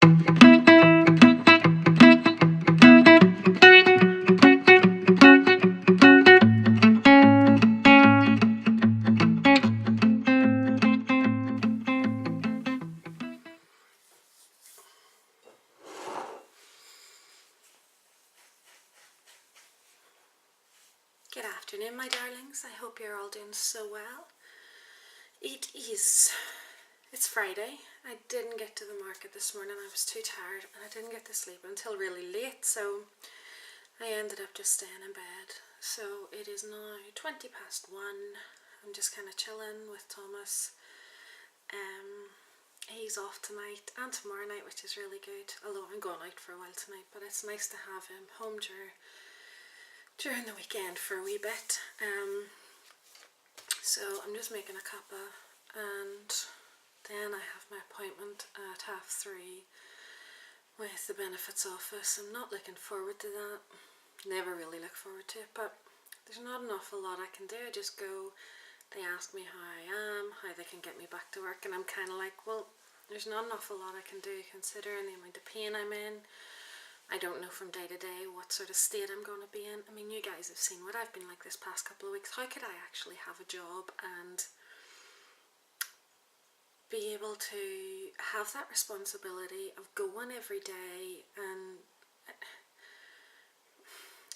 Good afternoon, my darlings. I hope you're all doing so well. It's Friday. I didn't get to the market this morning. I was too tired and I didn't get to sleep until really late, so I ended up just staying in bed. So it is now 20 past 1. I'm just kind of chilling with Thomas. He's off tonight and tomorrow night, which is really good, although I'm going out for a while tonight, but it's nice to have him home during the weekend for a wee bit. So I'm just making a cuppa, and then I have my appointment at 3:30 with the benefits office. I'm not looking forward to that. Never really look forward to it, but there's not an awful lot I can do. I just go, they ask me how I am, how they can get me back to work, and I'm kind of like, well, there's not an awful lot I can do considering the amount of pain I'm in. I don't know from day to day what sort of state I'm going to be in. I mean, you guys have seen what I've been like this past couple of weeks. How could I actually have a job and be able to have that responsibility of going every day? And I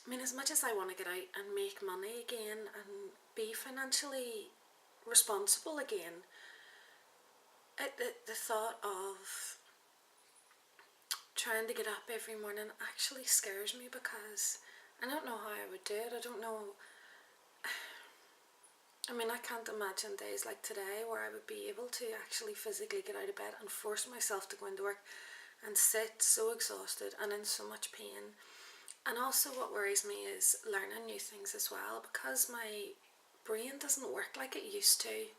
mean, as much as I want to get out and make money again and be financially responsible again, the thought of trying to get up every morning actually scares me, because I don't know how I would do it. I don't know. I mean, I can't imagine days like today where I would be able to actually physically get out of bed and force myself to go into work and sit so exhausted and in so much pain. And also what worries me is learning new things as well, because my brain doesn't work like it used to.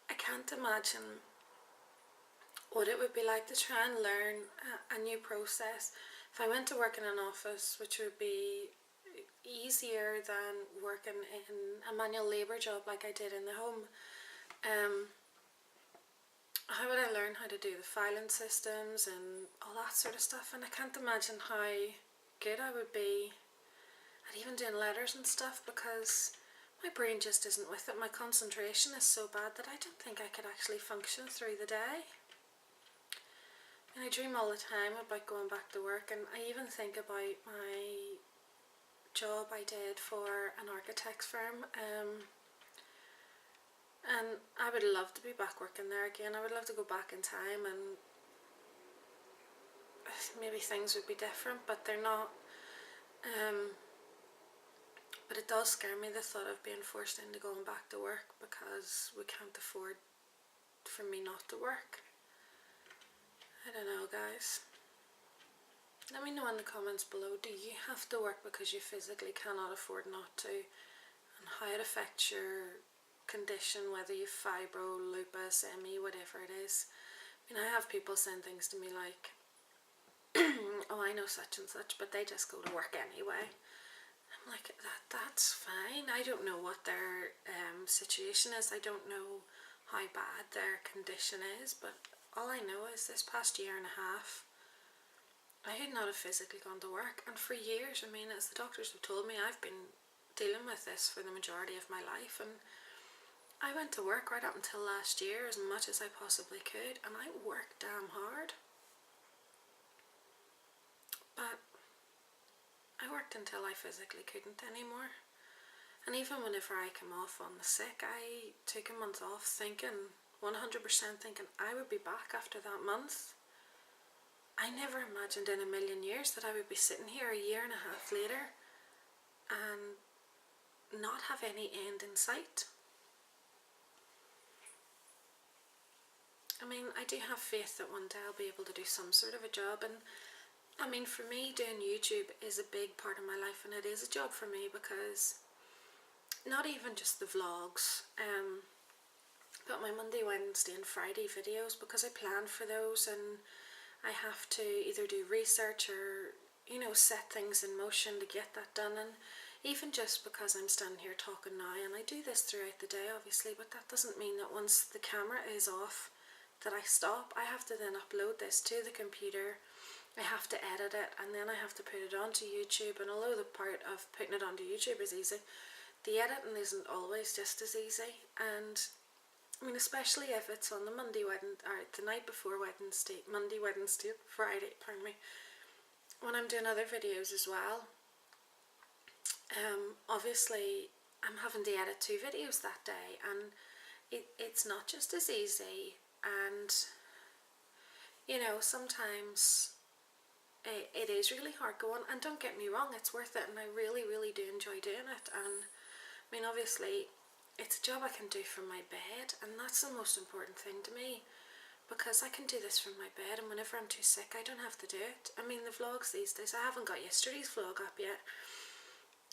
I can't imagine what it would be like to try and learn a new process. If I went to work in an office, which would be easier than working in a manual labour job like I did in the home, how would I learn how to do the filing systems and all that sort of stuff? And I can't imagine how good I would be at even doing letters and stuff, because my brain just isn't with it. My concentration is so bad that I don't think I could actually function through the day. And I dream all the time about going back to work, and I even think about my job I did for an architect's firm, and I would love to be back working there again. I would love to go back in time, and maybe things would be different, but they're not. But it does scare me, the thought of being forced into going back to work, because we can't afford for me not to work. I don't know, guys. Let me know in the comments below, do you have to work because you physically cannot afford not to? And how it affects your condition, whether you've fibro, lupus, ME, whatever it is. I mean, I have people send things to me like, oh, I know such and such, but they just go to work anyway. I'm like, that's fine. I don't know what their situation is. I don't know how bad their condition is, but all I know is this past year and a half, I had not have physically gone to work. And for years, I mean, as the doctors have told me, I've been dealing with this for the majority of my life. And I went to work right up until last year as much as I possibly could. And I worked damn hard. But I worked until I physically couldn't anymore. And even whenever I came off on the sick, I took a month off thinking, 100% thinking I would be back after that month. I never imagined in a million years that I would be sitting here a year and a half later and not have any end in sight. I mean, I do have faith that one day I'll be able to do some sort of a job, and I mean, for me, doing YouTube is a big part of my life, and it is a job for me, because not even just the vlogs, but my Monday, Wednesday and Friday videos, because I plan for those and I have to either do research or, you know, set things in motion to get that done. And even just because I'm standing here talking now, and I do this throughout the day obviously, but that doesn't mean that once the camera is off that I stop. I have to then upload this to the computer, I have to edit it, and then I have to put it onto YouTube. And although the part of putting it onto YouTube is easy, the editing isn't always just as easy. And I mean, especially if it's on the Monday, Wednesday, or the night before Wednesday, Monday, Wednesday, Friday, pardon me, when I'm doing other videos as well. Obviously I'm having to edit 2 videos that day, and it's not just as easy. And you know, sometimes it is really hard going, and don't get me wrong, it's worth it, and I really do enjoy doing it. And I mean, obviously it's a job I can do from my bed, and that's the most important thing to me, because I can do this from my bed, and whenever I'm too sick I don't have to do it. I mean, the vlogs these days, I haven't got yesterday's vlog up yet,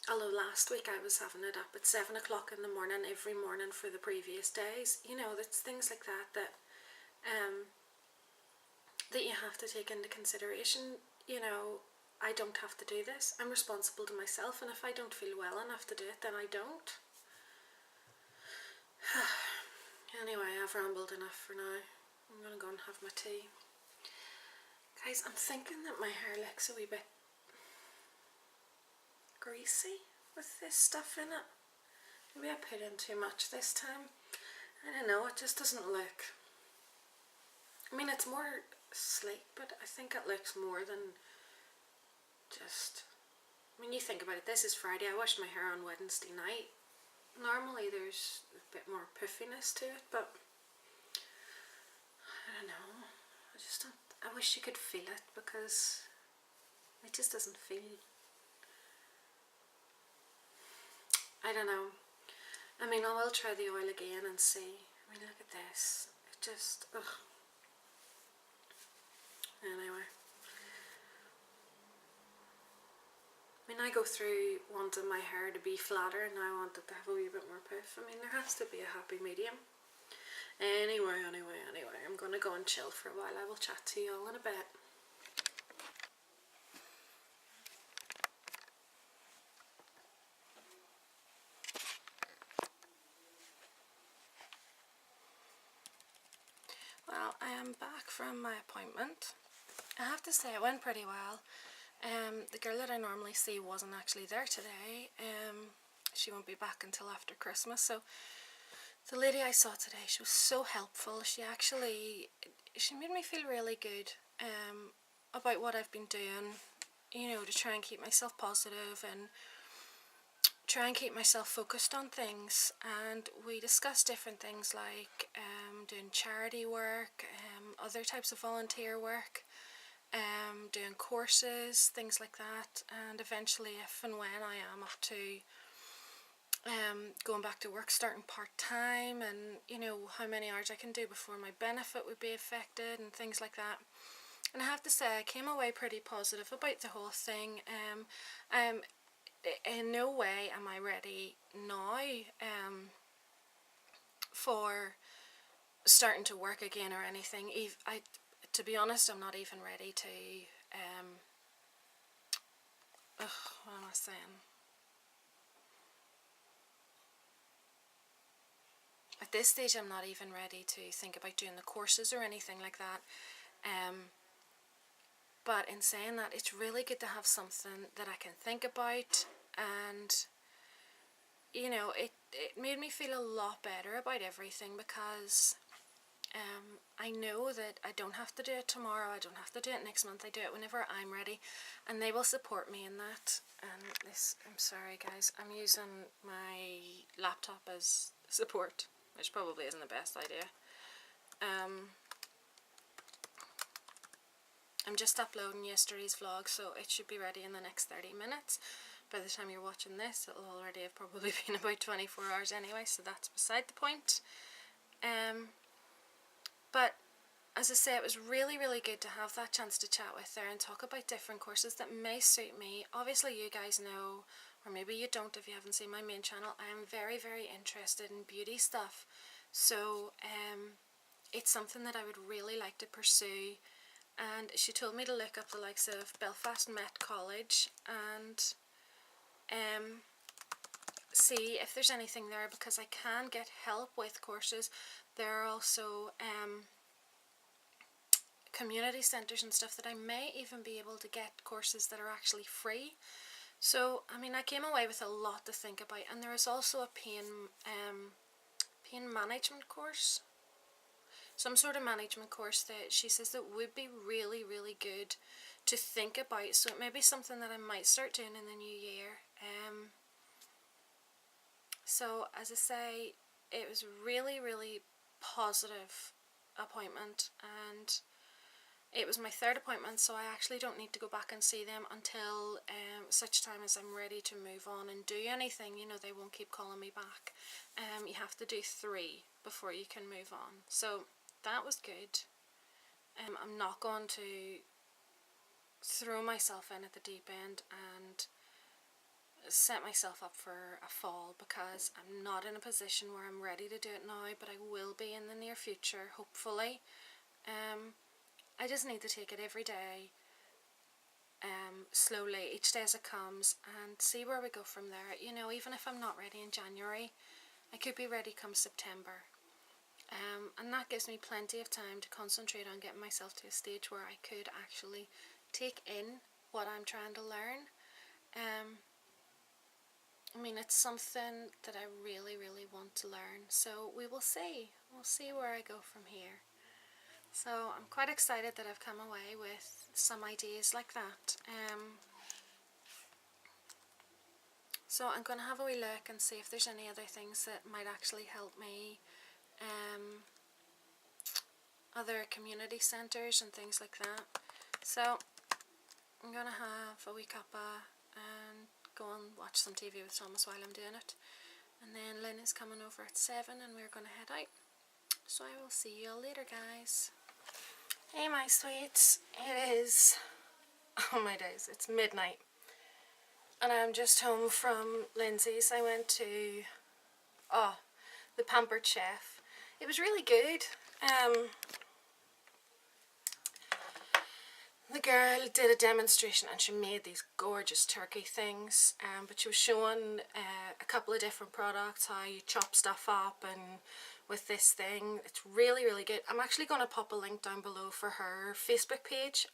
although last week I was having it up at 7 o'clock in the morning every morning for the previous days. You know, that's things like that that you have to take into consideration. You know, I don't have to do this. I'm responsible to myself, and if I don't feel well enough to do it, then I don't. Anyway, I've rambled enough for now. I'm gonna go and have my tea. Guys, I'm thinking that my hair looks a wee bit greasy with this stuff in it. Maybe I put in too much this time. I don't know, it just doesn't look, I mean, it's more sleek, but I think it looks more than just, I mean, you think about it, this is Friday, I washed my hair on Wednesday night. Normally there's a bit more puffiness to it, but I don't know, I just don't, I wish you could feel it, because it just doesn't feel, I don't know. I mean, I will try the oil again and see. I mean, look at this. It just, ugh. Anyway. I mean, I go through wanting my hair to be flatter, and I want it to have a wee bit more puff. I mean, there has to be a happy medium. Anyway, I'm going to go and chill for a while. I will chat to you all in a bit. Well, I am back from my appointment. I have to say it went pretty well. The girl that I normally see wasn't actually there today. She won't be back until after Christmas. So the lady I saw today, she was so helpful. She made me feel really good about what I've been doing, you know, to try and keep myself positive and try and keep myself focused on things. And we discussed different things like doing charity work, other types of volunteer work, doing courses, things like that. And eventually, if and when I am up to going back to work, starting part-time, and you know, how many hours I can do before my benefit would be affected and things like that. And I have to say, I came away pretty positive about the whole thing. In no way am I ready now for starting to work again or anything. To be honest, I'm not even ready to what am I saying? At this stage, I'm not even ready to think about doing the courses or anything like that. But in saying that, it's really good to have something that I can think about, and you know, it made me feel a lot better about everything, because I know that I don't have to do it tomorrow, I don't have to do it next month, I do it whenever I'm ready, and they will support me in that. And this, I'm sorry guys, I'm using my laptop as support, which probably isn't the best idea. I'm just uploading yesterday's vlog, so it should be ready in the next 30 minutes. By the time you're watching this, it'll already have probably been about 24 hours anyway, so that's beside the point. But as I say, it was really good to have that chance to chat with her and talk about different courses that may suit me. Obviously you guys know, or maybe you don't if you haven't seen my main channel, I am very interested in beauty stuff. So it's something that I would really like to pursue. And she told me to look up the likes of Belfast Met College and see if there's anything there, because I can get help with courses. There are also community centres and stuff that I may even be able to get courses that are actually free. So, I mean, I came away with a lot to think about, and there is also a pain management course, some sort of management course that she says that would be really, really good to think about. So it may be something that I might start doing in the new year. So as I say, it was really, really positive appointment, and it was my third appointment, so I actually don't need to go back and see them until such time as I'm ready to move on and do anything. You know, they won't keep calling me back. You have to do 3 before you can move on. So that was good. I'm not going to throw myself in at the deep end and set myself up for a fall, because I'm not in a position where I'm ready to do it now, but I will be in the near future, hopefully. I just need to take it every day, slowly, each day as it comes, and see where we go from there. You know, even if I'm not ready in January, I could be ready come September. And that gives me plenty of time to concentrate on getting myself to a stage where I could actually take in what I'm trying to learn. I mean, it's something that I really, really want to learn. So we will see. We'll see where I go from here. So I'm quite excited that I've come away with some ideas like that. So I'm going to have a wee look and see if there's any other things that might actually help me. Other community centres and things like that. So I'm going to have a wee cuppa and go and watch some TV with Thomas while I'm doing it. And then Lynn is coming over at 7 and we're going to head out. So I will see you all later, guys. Hey my sweets, it is, oh my days, it's midnight. And I'm just home from Lyndsey's. I went to, the Pampered Chef. It was really good. The girl did a demonstration and she made these gorgeous turkey things, but she was showing a couple of different products, how you chop stuff up, and with this thing, it's really, really good. I'm actually going to pop a link down below for her Facebook page.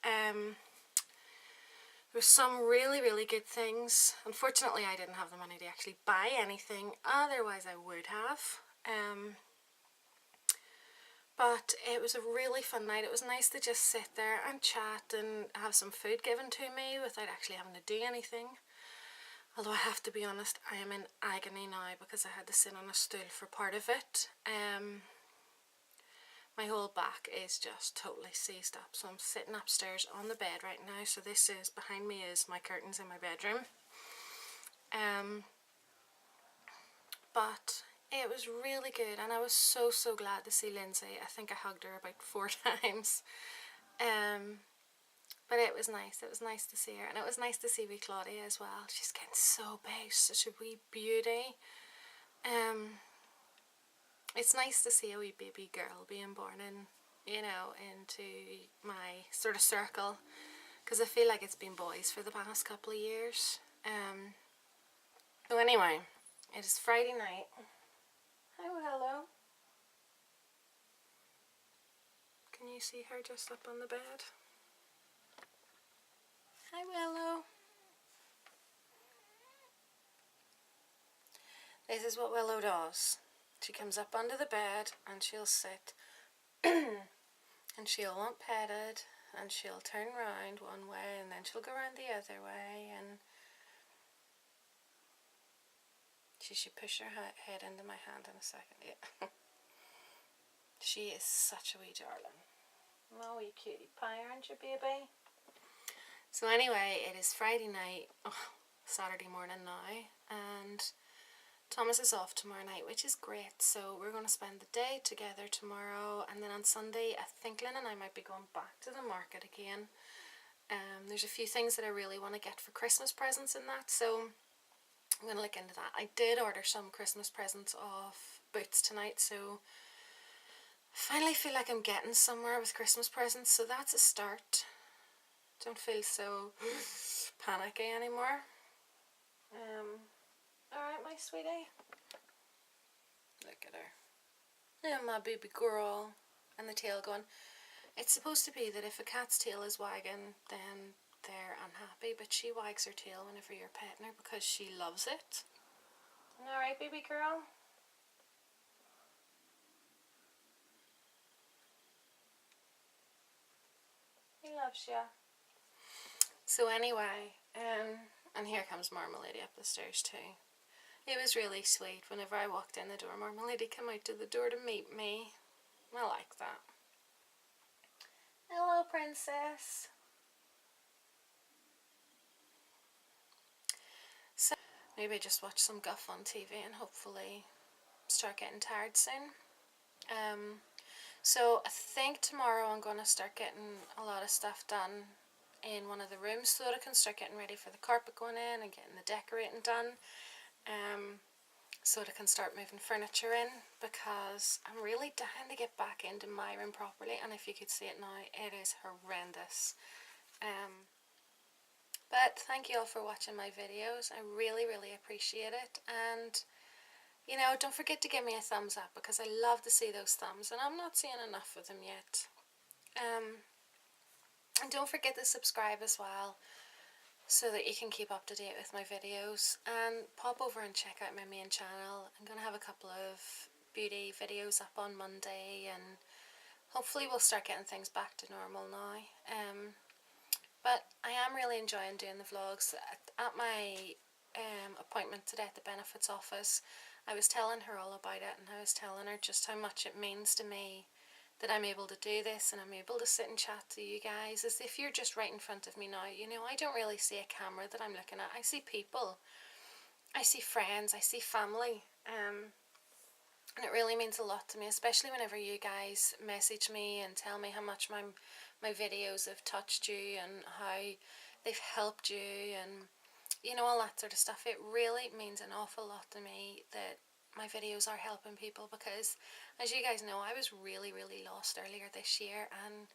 There's some really, really good things. Unfortunately, I didn't have the money to actually buy anything, otherwise I would have. But it was a really fun night. It was nice to just sit there and chat and have some food given to me without actually having to do anything. Although I have to be honest, I am in agony now because I had to sit on a stool for part of it. My whole back is just totally seized up. So I'm sitting upstairs on the bed right now. So this is, behind me is my curtains in my bedroom. But it was really good, and I was so, so glad to see Lyndsey. I think I hugged her about 4 times. But it was nice. It was nice to see her, and it was nice to see wee Claudia as well. She's getting so big, such a wee beauty. It's nice to see a wee baby girl being born in, you know, into my sort of circle, because I feel like it's been boys for the past couple of years. So anyway, it is Friday night. Oh, hello. Can you see her just up on the bed? Hi, Willow. This is what Willow does. She comes up under the bed and she'll sit and she'll want petted, and she'll turn round one way and then she'll go around the other way, and she should push her head into my hand in a second. Yeah. She is such a wee darling. Oh, you cutie pie, aren't you, baby? So anyway, it is Friday night, Saturday morning now, and Thomas is off tomorrow night, which is great. So we're going to spend the day together tomorrow, and then on Sunday I think Lynn and I might be going back to the market again. There's a few things that I really want to get for Christmas presents and that, so I'm going to look into that. I did order some Christmas presents off Boots tonight, so I finally feel like I'm getting somewhere with Christmas presents, so that's a start. Don't feel so panicky anymore. Alright, my sweetie. Look at her. Yeah, my baby girl. And the tail going. It's supposed to be that if a cat's tail is wagging, then they're unhappy, but she wags her tail whenever you're petting her because she loves it. Alright, baby girl? He loves you. So anyway, and here comes Marmalade up the stairs too. It was really sweet. Whenever I walked in the door, Marmalade came out to the door to meet me. I like that. Hello, princess. So maybe just watch some guff on TV and hopefully start getting tired soon. So I think tomorrow I'm going to start getting a lot of stuff done in one of the rooms so that I can start getting ready for the carpet going in and getting the decorating done. So that I can start moving furniture in, because I'm really dying to get back into my room properly, and if you could see it now, it is horrendous. But thank you all for watching my videos. I really appreciate it, and you know, don't forget to give me a thumbs up because I love to see those thumbs, and I'm not seeing enough of them yet. And don't forget to subscribe as well so that you can keep up to date with my videos, and pop over and check out my main channel. I'm going to have a couple of beauty videos up on Monday, and hopefully we'll start getting things back to normal now. But I am really enjoying doing the vlogs. At my appointment today at the benefits office, I was telling her all about it, and I was telling her just how much it means to me that I'm able to do this and I'm able to sit and chat to you guys as if you're just right in front of me now. You know, I don't really see a camera that I'm looking at. I see people, I see friends, I see family, and it really means a lot to me, especially whenever you guys message me and tell me how much my videos have touched you and how they've helped you, and you know, all that sort of stuff. It really means an awful lot to me that my videos are helping people, because as you guys know, I was really lost earlier this year, and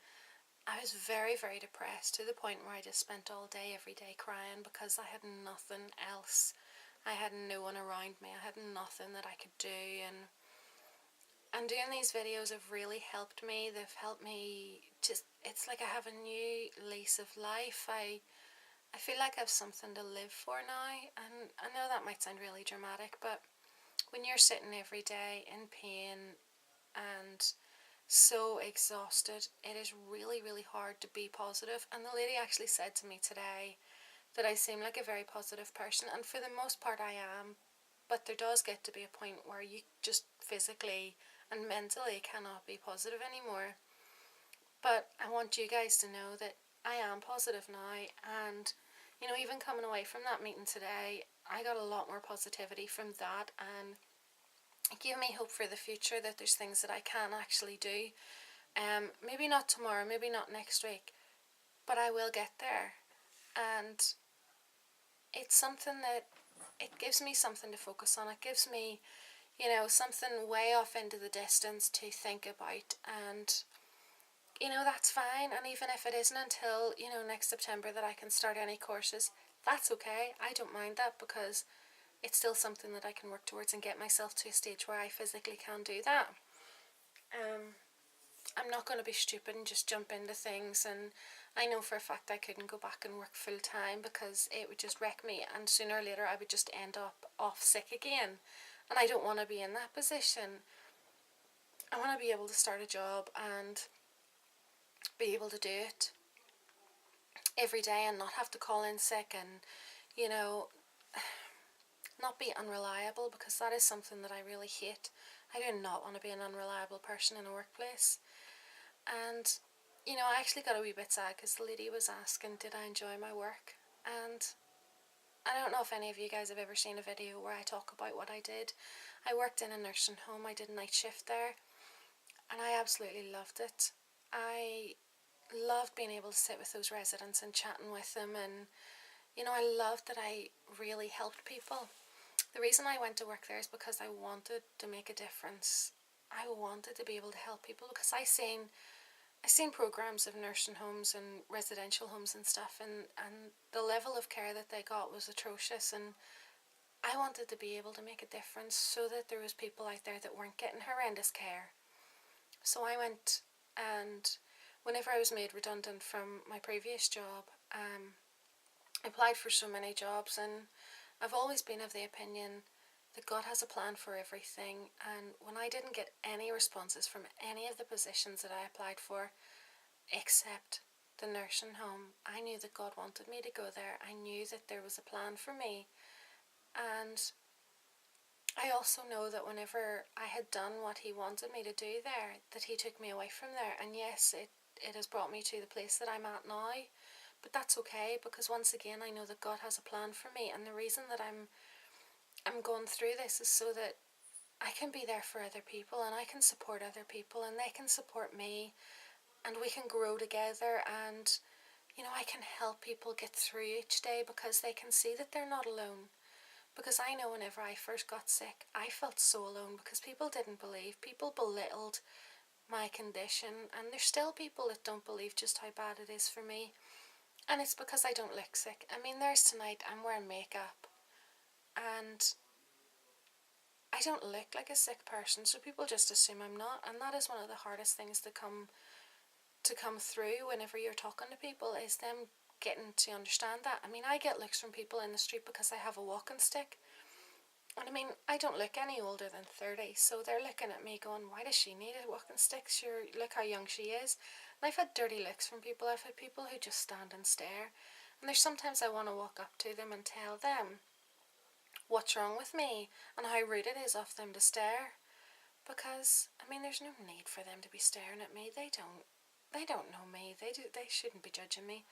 I was very depressed to the point where I just spent all day every day crying because I had nothing else. I had no one around me. I had nothing that I could do, and doing these videos have really helped me. They've helped me just, it's like I have a new lease of life. I feel like I have something to live for now, and I know that might sound really dramatic, but when you're sitting every day in pain and so exhausted, it is really hard to be positive. And the lady actually said to me today that I seem like a very positive person, and for the most part I am, but there does get to be a point where you just physically and mentally cannot be positive anymore. But I want you guys to know that I am positive now, and you know, even coming away from that meeting today, I got a lot more positivity from that, and it gave me hope for the future that there's things that I can actually do. Maybe not tomorrow, maybe not next week, but I will get there. And it's something that, it gives me something to focus on. It gives me, you know, something way off into the distance to think about, and you know, that's fine. And even if it isn't until, you know, next September that I can start any courses, that's okay. I don't mind that, because it's still something that I can work towards and get myself to a stage where I physically can do that. I'm not going to be stupid and just jump into things, and I know for a fact I couldn't go back and work full time because it would just wreck me, and sooner or later I would just end up off sick again, and I don't want to be in that position. I want to be able to start a job and be able to do it every day and not have to call in sick, and you know, not be unreliable, because that is something that I really hate. I do not want to be an unreliable person in a workplace. And you know, I actually got a wee bit sad because the lady was asking did I enjoy my work, and I don't know if any of you guys have ever seen a video where I talk about what I did. I worked in a nursing home. I did a night shift there, and I absolutely loved it. I loved being able to sit with those residents and chatting with them, and you know, I loved that I really helped people. The reason I went to work there is because I wanted to make a difference. I wanted to be able to help people, because I seen programs of nursing homes and residential homes and stuff, and the level of care that they got was atrocious, and I wanted to be able to make a difference so that there was people out there that weren't getting horrendous care. So I went and whenever I was made redundant from my previous job, I applied for so many jobs, and I've always been of the opinion that God has a plan for everything. And when I didn't get any responses from any of the positions that I applied for, except the nursing home, I knew that God wanted me to go there. I knew that there was a plan for me. And I also know that whenever I had done what He wanted me to do there, that He took me away from there. And yes, it has brought me to the place that I'm at now. But that's okay, because once again, I know that God has a plan for me. And the reason that I'm going through this is so that I can be there for other people, and I can support other people, and they can support me, and we can grow together. And I can help people get through each day, because they can see that they're not alone. Because I know whenever I first got sick, I felt so alone, because people didn't believe. People belittled my condition, and there's still people that don't believe just how bad it is for me. And it's because I don't look sick. I mean, there's tonight, I'm wearing makeup, and I don't look like a sick person, so people just assume I'm not. And that is one of the hardest things to come through whenever you're talking to people, is them getting to understand that. I mean, I get looks from people in the street because I have a walking stick. And I mean, I don't look any older than 30, so they're looking at me going, why does she need a walking stick? Sure, look how young she is. And I've had dirty looks from people. I've had people who just stand and stare. And there's sometimes I want to walk up to them and tell them what's wrong with me and how rude it is of them to stare. Because, I mean, there's no need for them to be staring at me. They don't know me. They shouldn't be judging me.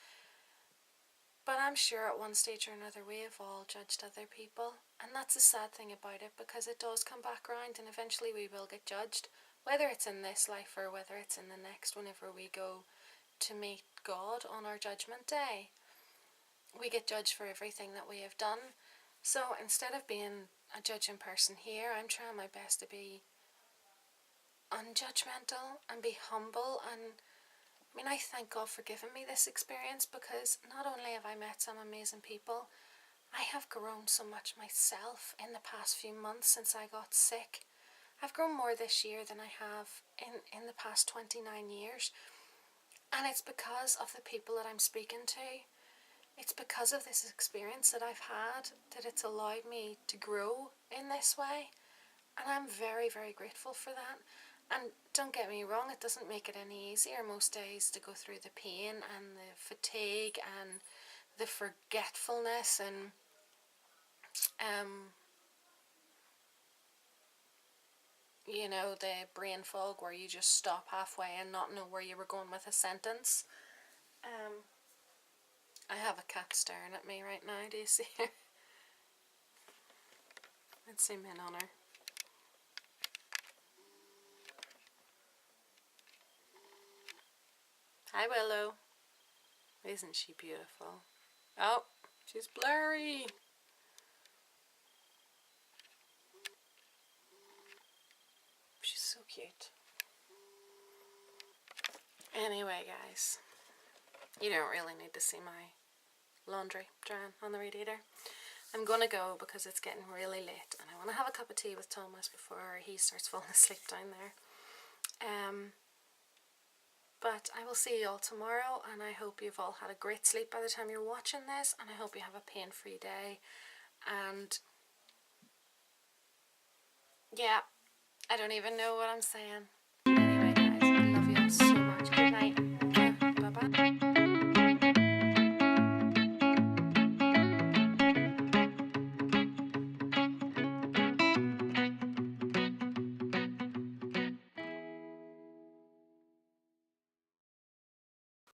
But I'm sure at one stage or another we have all judged other people. And that's the sad thing about it, because it does come back around, and eventually we will get judged. Whether it's in this life or whether it's in the next, whenever we go to meet God on our judgment day, we get judged for everything that we have done. So instead of being a judging person here, I'm trying my best to be unjudgmental and be humble. And I mean, I thank God for giving me this experience, because not only have I met some amazing people, I have grown so much myself in the past few months since I got sick. I've grown more this year than I have in the past 29 years. And it's because of the people that I'm speaking to. It's because of this experience that I've had that it's allowed me to grow in this way. And I'm very, very grateful for that. And don't get me wrong, it doesn't make it any easier most days to go through the pain and the fatigue and the forgetfulness and the brain fog where you just stop halfway and not know where you were going with a sentence. I have a cat staring at me right now. Do you see her? Let's zoom in on her. Hi, Willow. Isn't she beautiful? Oh, she's blurry. She's so cute. Anyway, guys, you don't really need to see my laundry drying on the radiator. I'm going to go because it's getting really late and I want to have a cup of tea with Thomas before he starts falling asleep down there. But I will see you all tomorrow, and I hope you've all had a great sleep by the time you're watching this, and I hope you have a pain-free day. And yeah, I don't even know what I'm saying. Anyway, guys, I love you all so much. Good night.